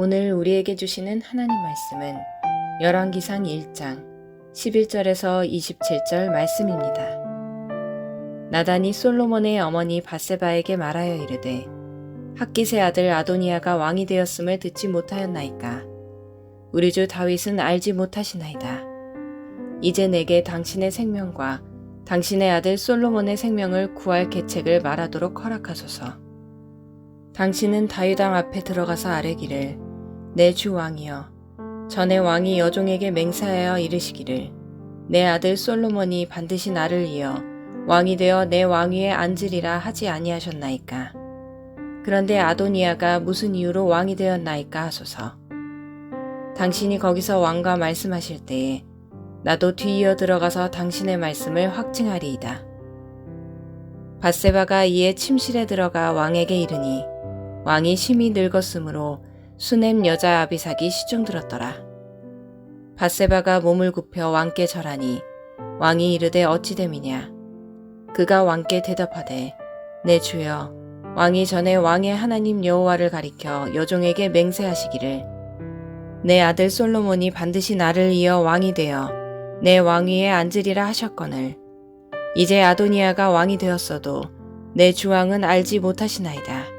오늘 우리에게 주시는 하나님 말씀은 열왕기상 1장 11절에서 27절 말씀입니다. 나단이 솔로몬의 어머니 밧세바에게 말하여 이르되 핫깃의 아들 아도니아가 왕이 되었음을 듣지 못하였나이까. 우리 주 다윗은 알지 못하시나이다. 이제 내게 당신의 생명과 당신의 아들 솔로몬의 생명을 구할 계책을 말하도록 허락하소서. 당신은 다윗 왕 앞에 들어가서 아뢰기를 내 주 왕이여, 전에 왕이 여종에게 맹세하여 이르시기를 내 아들 솔로몬이 반드시 나를 이어 왕이 되어 내 왕위에 앉으리라 하지 아니하셨나이까. 그런데 아도니아가 무슨 이유로 왕이 되었나이까 하소서. 당신이 거기서 왕과 말씀하실 때에 나도 뒤이어 들어가서 당신의 말씀을 확증하리이다. 밧세바가 이에 침실에 들어가 왕에게 이르니 왕이 심히 늙었으므로 수넴 여자 아비삭이 시중들었더라. 밧세바가 몸을 굽혀 왕께 절하니 왕이 이르되 어찌 됨이냐. 그가 왕께 대답하되 내 주여, 왕이 전에 왕의 하나님 여호와를 가리켜 여종에게 맹세하시기를 내 아들 솔로몬이 반드시 나를 이어 왕이 되어 내 왕위에 앉으리라 하셨거늘 이제 아도니아가 왕이 되었어도 내 주왕은 알지 못하시나이다.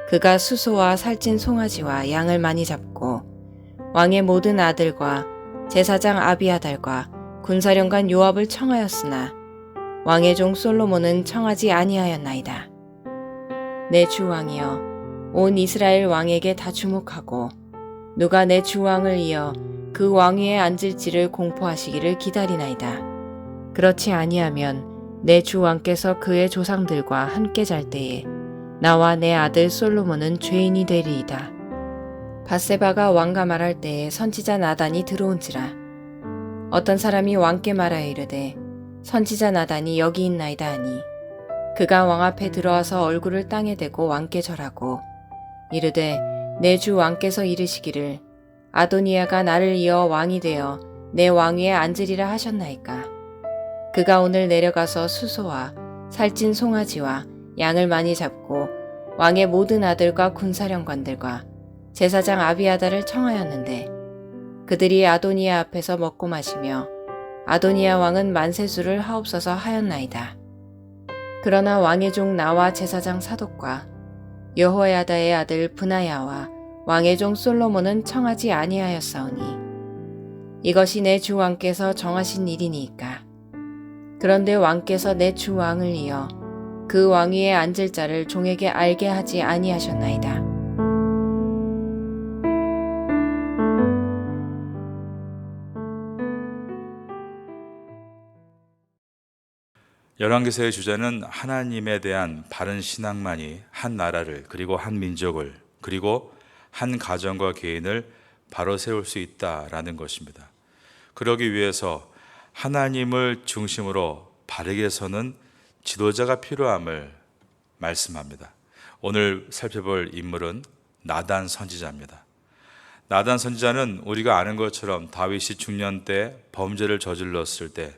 그가 수소와 살찐 송아지와 양을 많이 잡고 왕의 모든 아들과 제사장 아비아달과 군사령관 요압을 청하였으나 왕의 종 솔로몬은 청하지 아니하였나이다. 내 주 왕이여, 온 이스라엘 왕에게 다 주목하고 누가 내 주 왕을 이어 그 왕위에 앉을지를 공포하시기를 기다리나이다. 그렇지 아니하면 내 주 왕께서 그의 조상들과 함께 잘 때에 나와 내 아들 솔로몬은 죄인이 되리이다. 밧세바가 왕과 말할 때에 선지자 나단이 들어온지라. 어떤 사람이 왕께 말하여 이르되 선지자 나단이 여기 있나이다 하니 그가 왕 앞에 들어와서 얼굴을 땅에 대고 왕께 절하고 이르되 내 주 왕께서 이르시기를 아도니아가 나를 이어 왕이 되어 내 왕위에 앉으리라 하셨나이까. 그가 오늘 내려가서 수소와 살찐 송아지와 양을 많이 잡고 왕의 모든 아들과 군사령관들과 제사장 아비아달을 청하였는데 그들이 아도니아 앞에서 먹고 마시며 아도니아 왕은 만세수를 하옵소서 하였나이다. 그러나 왕의 종 나와 제사장 사독과 여호야다의 아들 브나야와 왕의 종 솔로몬은 청하지 아니하였사오니 이것이 내 주 왕께서 정하신 일이니이까. 그런데 왕께서 내 주 왕을 이어 그 왕위에 앉을 자를 종에게 알게 하지 아니하셨나이다. 열왕기서의 주제는 하나님에 대한 바른 신앙만이 한 나라를 그리고 한 민족을 그리고 한 가정과 개인을 바로 세울 수 있다라는 것입니다. 그러기 위해서 하나님을 중심으로 바르게 서는 지도자가 필요함을 말씀합니다. 오늘 살펴볼 인물은 나단 선지자입니다. 나단 선지자는 우리가 아는 것처럼 다윗이 중년 때 범죄를 저질렀을 때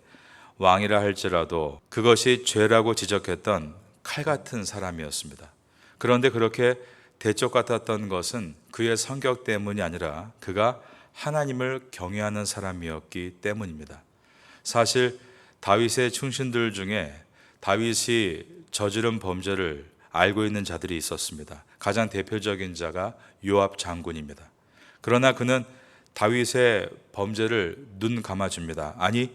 왕이라 할지라도 그것이 죄라고 지적했던 칼 같은 사람이었습니다. 그런데 그렇게 대쪽 같았던 것은 그의 성격 때문이 아니라 그가 하나님을 경외하는 사람이었기 때문입니다. 사실 다윗의 충신들 중에 다윗이 저지른 범죄를 알고 있는 자들이 있었습니다. 가장 대표적인 자가 요압 장군입니다. 그러나 그는 다윗의 범죄를 눈 감아줍니다. 아니,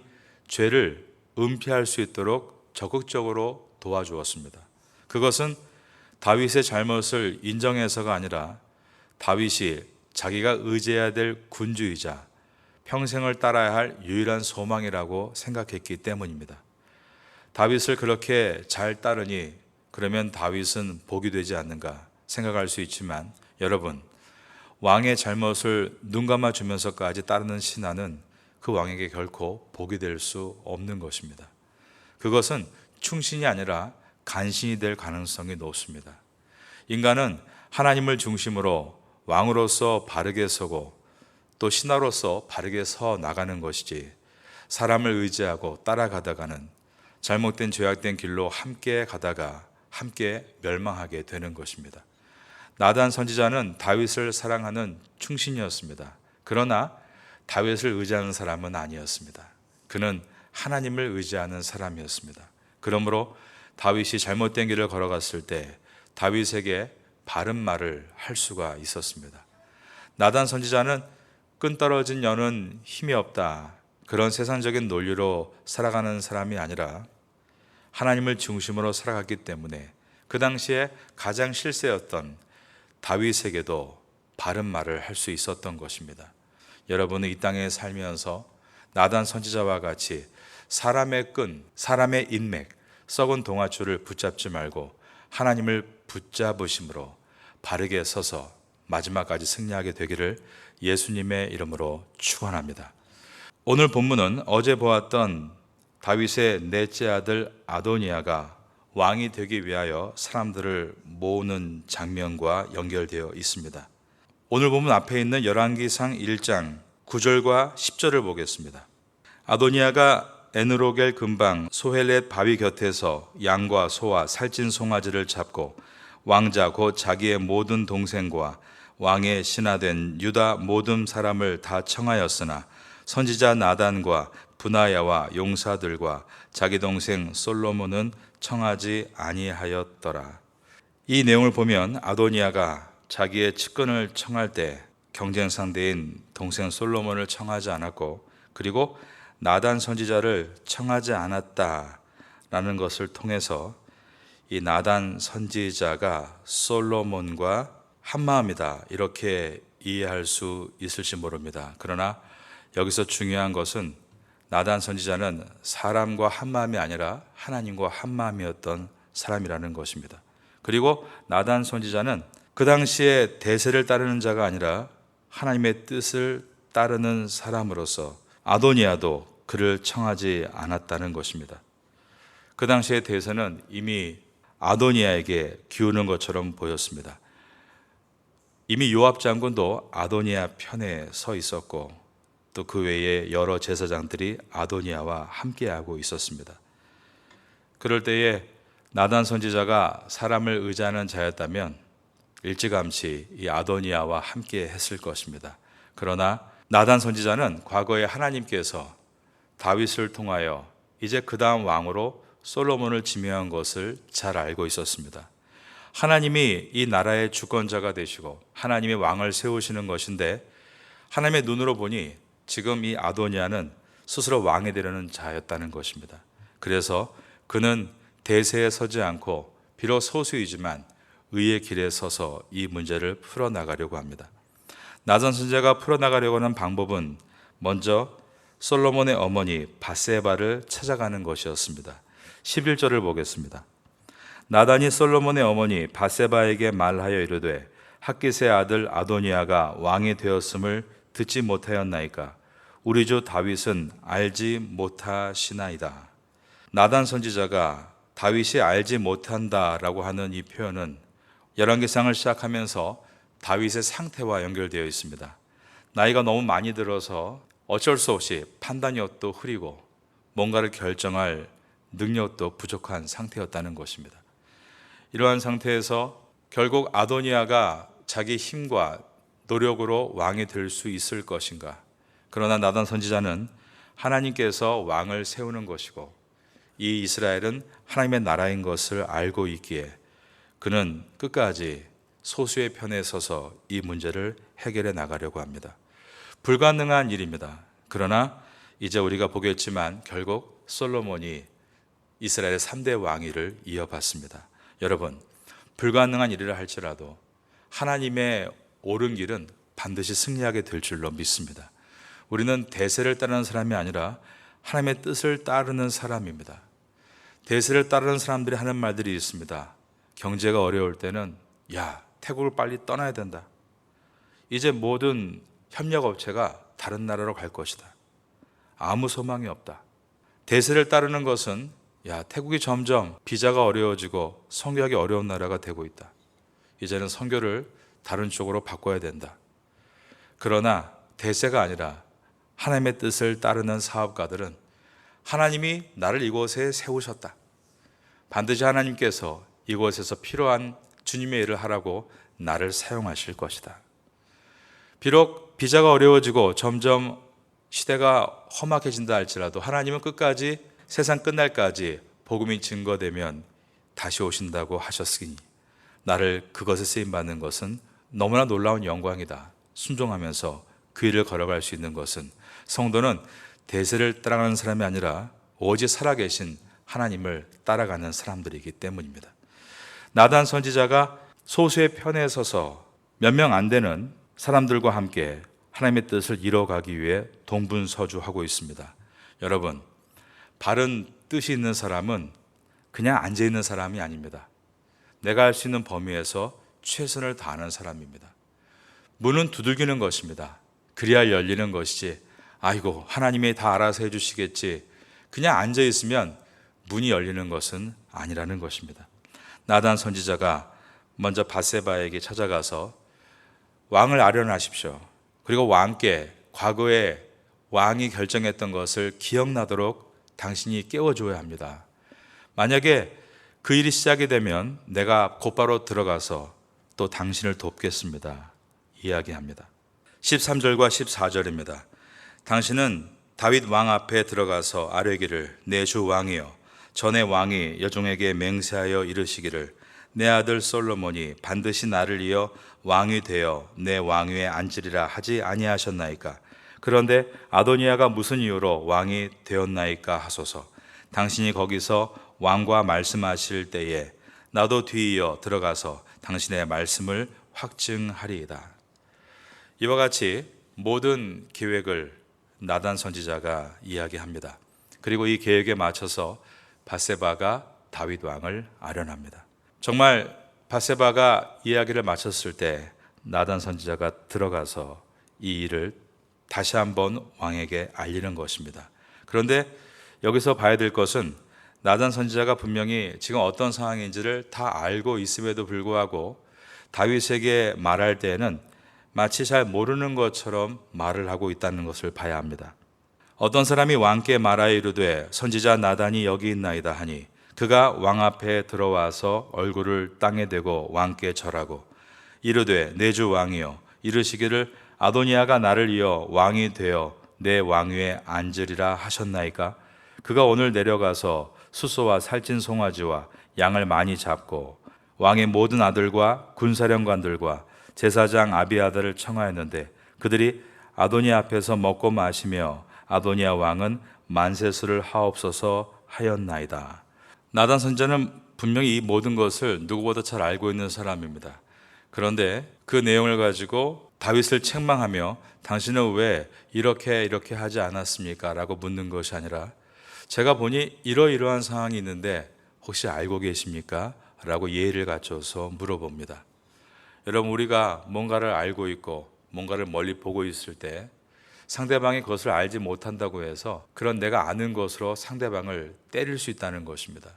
죄를 은폐할 수 있도록 적극적으로 도와주었습니다. 그것은 다윗의 잘못을 인정해서가 아니라 다윗이 자기가 의지해야 될 군주이자 평생을 따라야 할 유일한 소망이라고 생각했기 때문입니다. 다윗을 그렇게 잘 따르니 그러면 다윗은 복이 되지 않는가 생각할 수 있지만 여러분, 왕의 잘못을 눈 감아주면서까지 따르는 신하는 그 왕에게 결코 복이 될 수 없는 것입니다. 그것은 충신이 아니라 간신이 될 가능성이 높습니다. 인간은 하나님을 중심으로 왕으로서 바르게 서고 또 신하로서 바르게 서 나가는 것이지 사람을 의지하고 따라가다가는 잘못된 죄악된 길로 함께 가다가 함께 멸망하게 되는 것입니다. 나단 선지자는 다윗을 사랑하는 충신이었습니다. 그러나 다윗을 의지하는 사람은 아니었습니다. 그는 하나님을 의지하는 사람이었습니다. 그러므로 다윗이 잘못된 길을 걸어갔을 때 다윗에게 바른 말을 할 수가 있었습니다. 나단 선지자는 끈 떨어진 여는 힘이 없다, 그런 세상적인 논리로 살아가는 사람이 아니라 하나님을 중심으로 살아갔기 때문에 그 당시에 가장 실세였던 다윗에게도 바른 말을 할 수 있었던 것입니다. 여러분은 이 땅에 살면서 나단 선지자와 같이 사람의 끈, 사람의 인맥, 썩은 동아줄을 붙잡지 말고 하나님을 붙잡으심으로 바르게 서서 마지막까지 승리하게 되기를 예수님의 이름으로 축원합니다. 오늘 본문은 어제 보았던 다윗의 넷째 아들 아도니아가 왕이 되기 위하여 사람들을 모으는 장면과 연결되어 있습니다. 오늘 본문 앞에 있는 열왕기상 1장 9절과 10절을 보겠습니다. 아도니아가 에느로겔 근방 소헬렛 바위 곁에서 양과 소와 살찐 송아지를 잡고 왕자 곧 자기의 모든 동생과 왕의 신하된 유다 모든 사람을 다 청하였으나 선지자 나단과 브나야와 용사들과 자기 동생 솔로몬은 청하지 아니하였더라. 이 내용을 보면 아도니아가 자기의 측근을 청할 때 경쟁 상대인 동생 솔로몬을 청하지 않았고, 그리고 나단 선지자를 청하지 않았다라는 것을 통해서 이 나단 선지자가 솔로몬과 한마음이다, 이렇게 이해할 수 있을지 모릅니다. 그러나 여기서 중요한 것은 나단 선지자는 사람과 한마음이 아니라 하나님과 한마음이었던 사람이라는 것입니다. 그리고 나단 선지자는 그 당시에 대세를 따르는 자가 아니라 하나님의 뜻을 따르는 사람으로서 아도니아도 그를 청하지 않았다는 것입니다. 그 당시의 대세는 이미 아도니아에게 기우는 것처럼 보였습니다. 이미 요압 장군도 아도니아 편에 서 있었고, 또 그 외에 여러 제사장들이 아도니아와 함께하고 있었습니다. 그럴 때에 나단 선지자가 사람을 의지하는 자였다면 일찌감치 이 아도니아와 함께 했을 것입니다. 그러나 나단 선지자는 과거에 하나님께서 다윗을 통하여 이제 그 다음 왕으로 솔로몬을 지명한 것을 잘 알고 있었습니다. 하나님이 이 나라의 주권자가 되시고 하나님의 왕을 세우시는 것인데, 하나님의 눈으로 보니 지금 이 아도니아는 스스로 왕이 되려는 자였다는 것입니다. 그래서 그는 대세에 서지 않고 비록 소수이지만 의의 길에 서서 이 문제를 풀어나가려고 합니다. 나단 선지자가 풀어나가려고 하는 방법은 먼저 솔로몬의 어머니 밧세바를 찾아가는 것이었습니다. 11절을 보겠습니다. 나단이 솔로몬의 어머니 밧세바에게 말하여 이르되 핫깃의 아들 아도니아가 왕이 되었음을 듣지 못하였나이까? 우리 주 다윗은 알지 못하시나이다. 나단 선지자가 다윗이 알지 못한다라고 하는 이 표현은 열왕기상을 시작하면서 다윗의 상태와 연결되어 있습니다. 나이가 너무 많이 들어서 어쩔 수 없이 판단력도 흐리고 뭔가를 결정할 능력도 부족한 상태였다는 것입니다. 이러한 상태에서 결국 아도니아가 자기 힘과 노력으로 왕이 될 수 있을 것인가? 그러나 나단 선지자는 하나님께서 왕을 세우는 것이고 이 이스라엘은 하나님의 나라인 것을 알고 있기에 그는 끝까지 소수의 편에 서서 이 문제를 해결해 나가려고 합니다. 불가능한 일입니다. 그러나 이제 우리가 보겠지만 결국 솔로몬이 이스라엘의 3대 왕위를 이어받습니다. 여러분, 불가능한 일을 할지라도 하나님의 옳은 길은 반드시 승리하게 될 줄로 믿습니다. 우리는 대세를 따르는 사람이 아니라 하나님의 뜻을 따르는 사람입니다. 대세를 따르는 사람들이 하는 말들이 있습니다. 경제가 어려울 때는 야, 태국을 빨리 떠나야 된다. 이제 모든 협력업체가 다른 나라로 갈 것이다. 아무 소망이 없다. 대세를 따르는 것은 야, 태국이 점점 비자가 어려워지고 선교하기 어려운 나라가 되고 있다. 이제는 선교를 다른 쪽으로 바꿔야 된다. 그러나 대세가 아니라 하나님의 뜻을 따르는 사업가들은 하나님이 나를 이곳에 세우셨다. 반드시 하나님께서 이곳에서 필요한 주님의 일을 하라고 나를 사용하실 것이다. 비록 비자가 어려워지고 점점 시대가 험악해진다 할지라도 하나님은 끝까지 세상 끝날까지 복음이 증거되면 다시 오신다고 하셨으니 나를 그것에 쓰임받는 것은 너무나 놀라운 영광이다. 순종하면서 그 일을 걸어갈 수 있는 것은 성도는 대세를 따라가는 사람이 아니라 오직 살아계신 하나님을 따라가는 사람들이기 때문입니다. 나단 선지자가 소수의 편에 서서 몇 명 안 되는 사람들과 함께 하나님의 뜻을 이뤄가기 위해 동분서주하고 있습니다. 여러분, 바른 뜻이 있는 사람은 그냥 앉아있는 사람이 아닙니다. 내가 할 수 있는 범위에서 최선을 다하는 사람입니다. 문은 두들기는 것입니다. 그리야 열리는 것이지, 아이고 하나님이 다 알아서 해주시겠지, 그냥 앉아있으면 문이 열리는 것은 아니라는 것입니다. 나단 선지자가 먼저 밧세바에게 찾아가서 왕을 아련하십시오. 그리고 왕께 과거에 왕이 결정했던 것을 기억나도록 당신이 깨워줘야 합니다. 만약에 그 일이 시작이 되면 내가 곧바로 들어가서 또 당신을 돕겠습니다. 이야기합니다. 13절과 14절입니다. 당신은 다윗 왕 앞에 들어가서 아뢰기를, 내 주 왕이여, 전에 왕이 여종에게 맹세하여 이르시기를 내 아들 솔로몬이 반드시 나를 이어 왕이 되어 내 왕위에 앉으리라 하지 아니하셨나이까? 그런데 아도니아가 무슨 이유로 왕이 되었나이까 하소서. 당신이 거기서 왕과 말씀하실 때에 나도 뒤이어 들어가서 당신의 말씀을 확증하리이다. 이와 같이 모든 계획을 나단 선지자가 이야기합니다. 그리고 이 계획에 맞춰서 밧세바가 다윗 왕을 아련합니다. 정말 밧세바가 이야기를 마쳤을 때 나단 선지자가 들어가서 이 일을 다시 한번 왕에게 알리는 것입니다. 그런데 여기서 봐야 될 것은 나단 선지자가 분명히 지금 어떤 상황인지를 다 알고 있음에도 불구하고 다윗에게 말할 때에는 마치 잘 모르는 것처럼 말을 하고 있다는 것을 봐야 합니다. 어떤 사람이 왕께 말하여 이르되 선지자 나단이 여기 있나이다 하니 그가 왕 앞에 들어와서 얼굴을 땅에 대고 왕께 절하고 이르되 내 주 왕이여, 이르시기를 아도니아가 나를 이어 왕이 되어 내 왕위에 앉으리라 하셨나이까? 그가 오늘 내려가서 수소와 살찐 송아지와 양을 많이 잡고 왕의 모든 아들과 군사령관들과 제사장 아비아달을 청하였는데 그들이 아도니아 앞에서 먹고 마시며 아도니아 왕은 만세수를 하옵소서 하였나이다. 나단 선지자는 분명히 이 모든 것을 누구보다 잘 알고 있는 사람입니다. 그런데 그 내용을 가지고 다윗을 책망하며 당신은 왜 이렇게 하지 않았습니까? 라고 묻는 것이 아니라 제가 보니 이러이러한 상황이 있는데 혹시 알고 계십니까? 라고 예의를 갖춰서 물어봅니다. 여러분, 우리가 뭔가를 알고 있고 뭔가를 멀리 보고 있을 때 상대방이 그것을 알지 못한다고 해서 그런 내가 아는 것으로 상대방을 때릴 수 있다는 것입니다.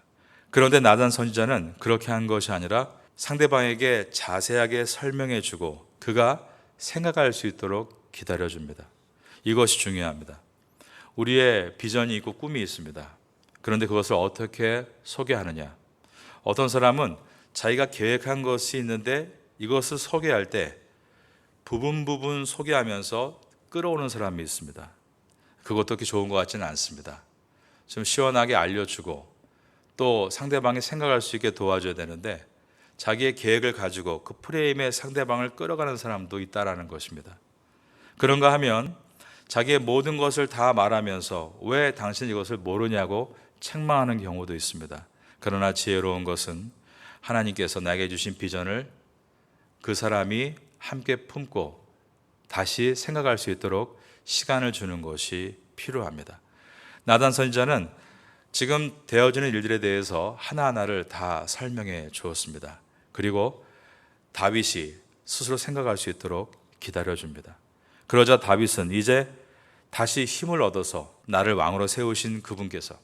그런데 나단 선지자는 그렇게 한 것이 아니라 상대방에게 자세하게 설명해 주고 그가 생각할 수 있도록 기다려 줍니다. 이것이 중요합니다. 우리의 비전이 있고 꿈이 있습니다. 그런데 그것을 어떻게 소개하느냐? 어떤 사람은 자기가 계획한 것이 있는데 이것을 소개할 때 부분 소개하면서 끌어오는 사람이 있습니다. 그것도 그렇게 좋은 것 같지는 않습니다. 좀 시원하게 알려주고 또 상대방이 생각할 수 있게 도와줘야 되는데 자기의 계획을 가지고 그 프레임에 상대방을 끌어가는 사람도 있다라는 것입니다. 그런가 하면 자기의 모든 것을 다 말하면서 왜 당신 이것을 모르냐고 책망하는 경우도 있습니다. 그러나 지혜로운 것은 하나님께서 나에게 주신 비전을 그 사람이 함께 품고 다시 생각할 수 있도록 시간을 주는 것이 필요합니다. 나단 선지자는 지금 되어지는 일들에 대해서 하나하나를 다 설명해 주었습니다. 그리고 다윗이 스스로 생각할 수 있도록 기다려줍니다. 그러자 다윗은 이제 다시 힘을 얻어서 나를 왕으로 세우신 그분께서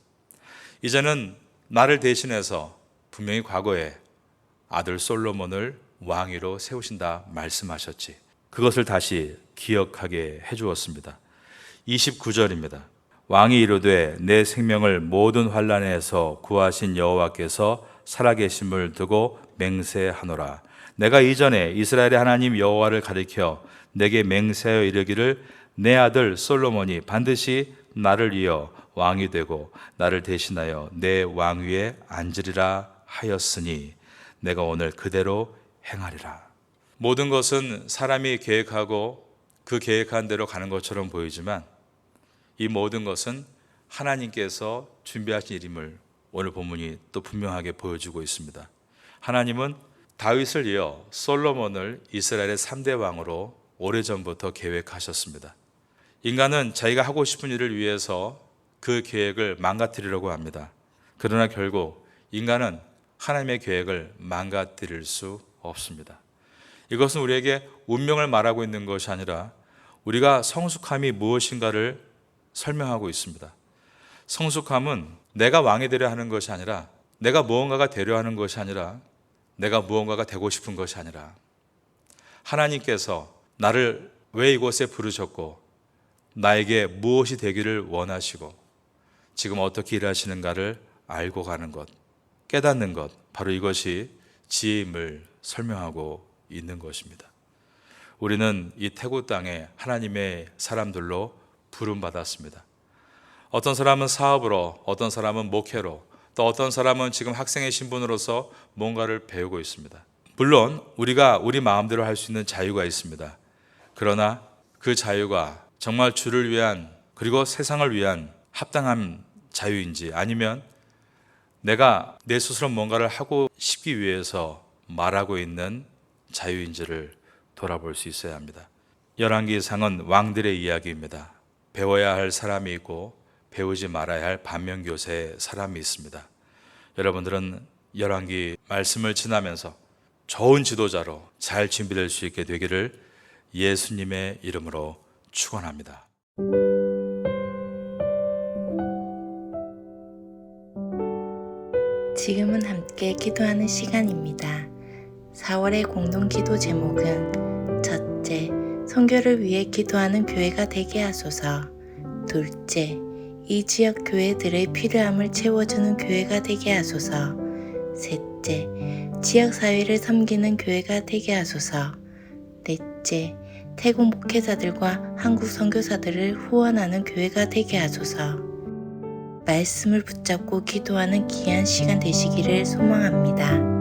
이제는 나를 대신해서 분명히 과거에 아들 솔로몬을 왕위로 세우신다 말씀하셨지. 그것을 다시 기억하게 해주었습니다. 29절입니다. 왕이 이르되 내 생명을 모든 환난에서 구하신 여호와께서 살아계심을 두고 맹세하노라. 내가 이전에 이스라엘의 하나님 여호와를 가리켜 내게 맹세하여 이르기를 내 아들 솔로몬이 반드시 나를 이어 왕이 되고 나를 대신하여 내 왕위에 앉으리라 하였으니 내가 오늘 그대로 행하리라. 모든 것은 사람이 계획하고 그 계획한 대로 가는 것처럼 보이지만 이 모든 것은 하나님께서 준비하신 일임을 오늘 본문이 또 분명하게 보여주고 있습니다. 하나님은 다윗을 이어 솔로몬을 이스라엘의 3대 왕으로 오래전부터 계획하셨습니다. 인간은 자기가 하고 싶은 일을 위해서 그 계획을 망가뜨리려고 합니다. 그러나 결국 인간은 하나님의 계획을 망가뜨릴 수 없습니다. 이것은 우리에게 운명을 말하고 있는 것이 아니라 우리가 성숙함이 무엇인가를 설명하고 있습니다. 성숙함은 내가 왕이 되려 하는 것이 아니라, 내가 무언가가 되려 하는 것이 아니라, 내가 무언가가 되고 싶은 것이 아니라, 하나님께서 나를 왜 이곳에 부르셨고 나에게 무엇이 되기를 원하시고 지금 어떻게 일하시는가를 알고 가는 것, 깨닫는 것, 바로 이것이 지혜임을 설명하고 있는 것입니다. 우리는 이 태국 땅에 하나님의 사람들로 부름받았습니다. 어떤 사람은 사업으로, 어떤 사람은 목회로, 또 어떤 사람은 지금 학생의 신분으로서 뭔가를 배우고 있습니다. 물론 우리가 우리 마음대로 할 수 있는 자유가 있습니다. 그러나 그 자유가 정말 주를 위한, 그리고 세상을 위한 합당한 자유인지, 아니면 내가 내 스스로 뭔가를 하고 싶기 위해서 말하고 있는 자유인지를 돌아볼 수 있어야 합니다. 열왕기상은 왕들의 이야기입니다. 배워야 할 사람이 있고 배우지 말아야 할 반면교사의 사람이 있습니다. 여러분들은 열왕기 말씀을 지나면서 좋은 지도자로 잘 준비될 수 있게 되기를 예수님의 이름으로 축원합니다. 지금은 함께 기도하는 시간입니다. 4월의 공동 기도 제목은 첫째, 선교를 위해 기도하는 교회가 되게 하소서. 둘째, 이 지역 교회들의 필요함을 채워주는 교회가 되게 하소서. 셋째, 지역 사회를 섬기는 교회가 되게 하소서. 넷째, 태국 목회자들과 한국 선교사들을 후원하는 교회가 되게 하소서. 말씀을 붙잡고 기도하는 귀한 시간 되시기를 소망합니다.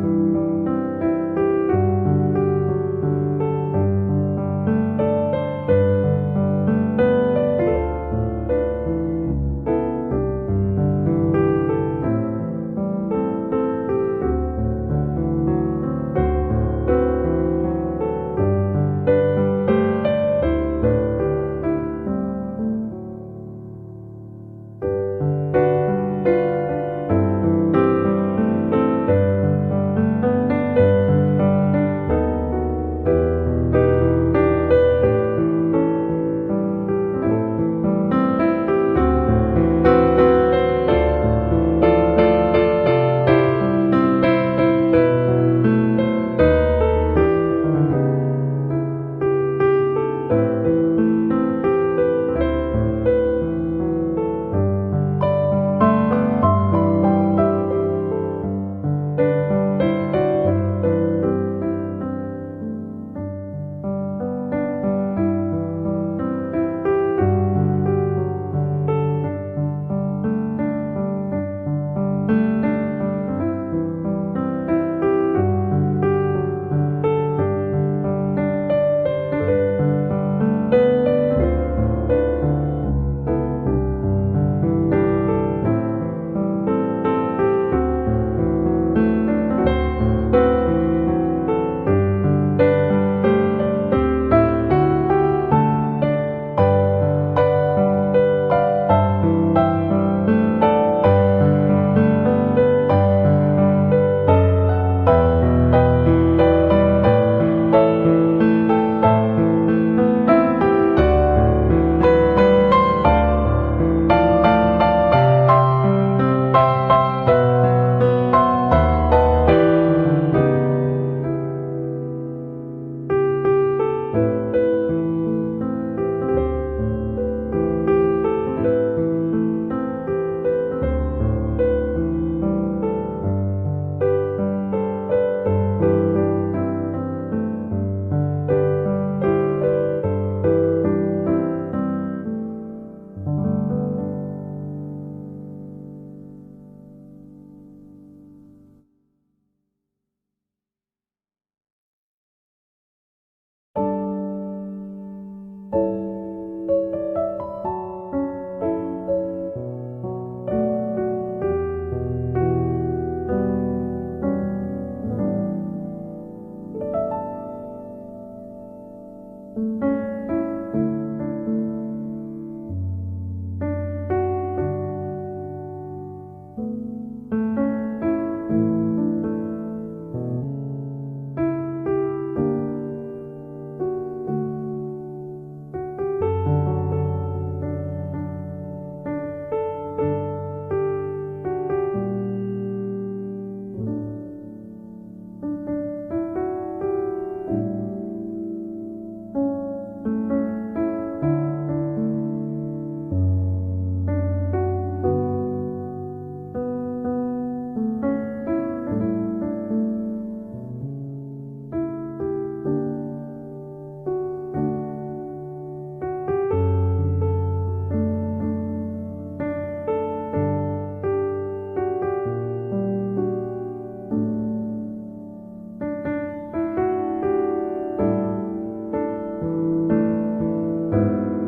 기도합니다.